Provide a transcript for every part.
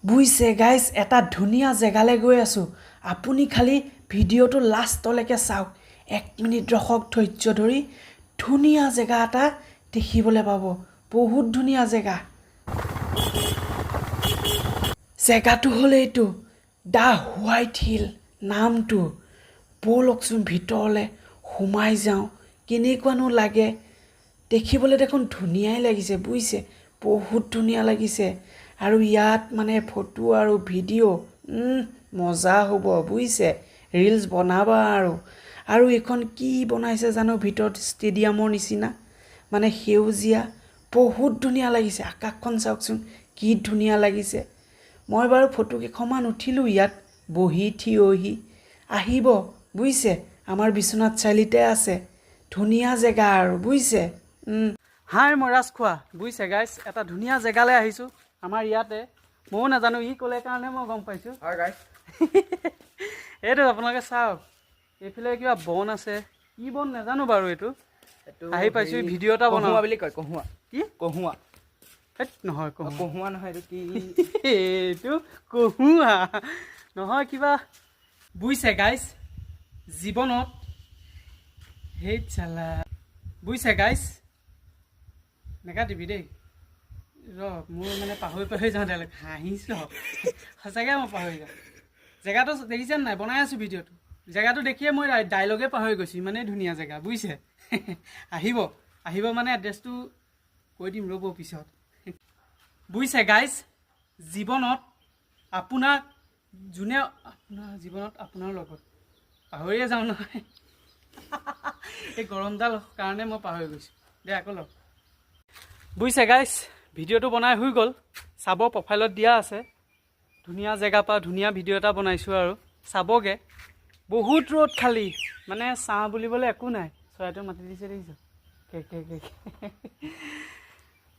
বুইছে গাইজ এটা ধুনীয়া জেগালৈ গৈ আছোঁ আপুনি খালি ভিডিঅ'টো লাষ্টলৈকে চাওক 1 মিনিট ৰখক ধৈৰ্য ধৰি ধুনীয়া জেগা এটা দেখিবলৈ পাব বহুত ধুনীয়া জেগা জেগাটো হ'ল এইটো দা হোৱাইট হিল নামটো ব'লকচোন ভিতৰলৈ সোমাই যাওঁ কেনেকুৱানো লাগে দেখিবলৈ দেখোন ধুনীয়াই লাগিছে বুইছে বহুত ধুনীয়া লাগিছে আৰু ইয়াত মানে ফটো আৰু ভিডিঅ' মজা হ'ব বুইছে ৰিলছ বনাবা আৰু এইখন কি বনাইছে জানো ভিতৰত ষ্টেডিয়ামৰ নিচিনা মানে সেউজীয়া বহুত ধুনীয়া লাগিছে আকাশখন চাওকচোন কি ধুনীয়া লাগিছে মই বাৰু ফটো কেইখনমান উঠিলোঁ ইয়াত বহি থিয়হি আহিব বুইছে আমাৰ বিশ্বনাথ চাৰিআলিতে আছে ধুনীয়া জেগা আৰু বুইছে হাই মই ৰাজখোৱা বুইছে গাইজ এটা ধুনীয়া জেগালৈ আহিছোঁ আমাৰ ইয়াতে ময়ো নাজানো ই ক'লে কাৰণে মই গম পাইছোঁ হয় গাইজ এইটো আপোনালোকে চাওক এইফালে কিবা বন আছে কি বন নাজানো বাৰু এইটো আহি পাইছোঁ ভিডিঅ' এটা বনোৱা বুলি কয় কহুৱা কি কহুৱা নহয় কহুৱা নহয় এইটো কি এইটো কহুৱা নহয় কিবা বুইছে গাইজ জীৱনত সেই চালা বুইছে গাইজ নেকাটিবি দেই মোৰ মানে পাহৰি যাওঁ তেওঁলোকে হাঁহিছোঁ সঁচাকৈ মই পাহৰি যাওঁ জেগাটো দেখিছে নাই বনাই আছোঁ ভিডিঅ'টো জেগাটো দেখিয়ে মই ডাইলগে পাহৰি গৈছোঁ ইমানেই ধুনীয়া জেগা বুজিছে আহিব মানে এড্ৰেছটো কৈ দিম ৰ'ব পিছত বুজিছে গাইজ জীৱনত আপোনাক যোনে আপোনাৰ জীৱনত আপোনাৰ লগত পাহৰিয়ে যাওঁ নহয় এই গৰমডাল কাৰণে মই পাহৰি গৈছোঁ দে আকৌ লগ বুজিছে গাইজ ভিডিঅ'টো বনাই হৈ গ'ল চাব প্ৰফাইলত দিয়া আছে ধুনীয়া জেগাৰ পৰা ধুনীয়া ভিডিঅ' এটা বনাইছোঁ আৰু চাবগৈ বহুত ৰ'দ খালি মানে চাওঁ বুলিবলৈ একো নাই চৰাইটো মাতি দিছে দেখিছোঁ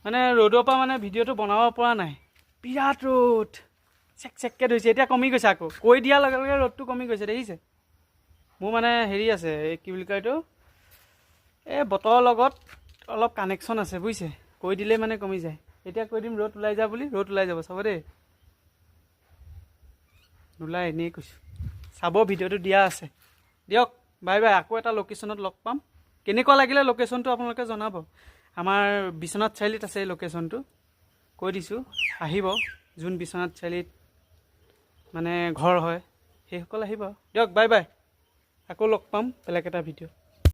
মানে ৰ'দৰ পৰা মানে ভিডিঅ'টো বনাব পৰা নাই বিৰাট ৰ'দ চেককৈ ধৰিছে এতিয়া কমি গৈছে আকৌ কৈ দিয়াৰ লগে লগে ৰ'দটো কমি গৈছে দেখিছে মোৰ মানে হেৰি আছে এই কি বুলি কয় এইটো এই বতৰৰ লগত অলপ কানেকশ্যন আছে বুজিছে কৈ দিলে মানে কমি যায় এতিয়া কৈ দিম ৰ'দ ওলাই যা বুলি ৰ'দ ওলাই যাব চাব দেই নোলাই এনেই কৈছোঁ চাব ভিডিঅ'টো দিয়া আছে দিয়ক বাই বাই আকৌ এটা লোকেশ্যনত লগ পাম কেনেকুৱা লাগিলে লোকেশ্যনটো আপোনালোকে জনাব আমাৰ বিশ্বনাথ চাৰিআলিত আছে এই লোকেশ্যনটো কৈ দিছোঁ আহিব যোন বিশ্বনাথ চাৰিআলিত মানে ঘৰ হয় সেইসকল আহিব দিয়ক বাই বাই আকৌ লগ পাম বেলেগ এটা ভিডিঅ'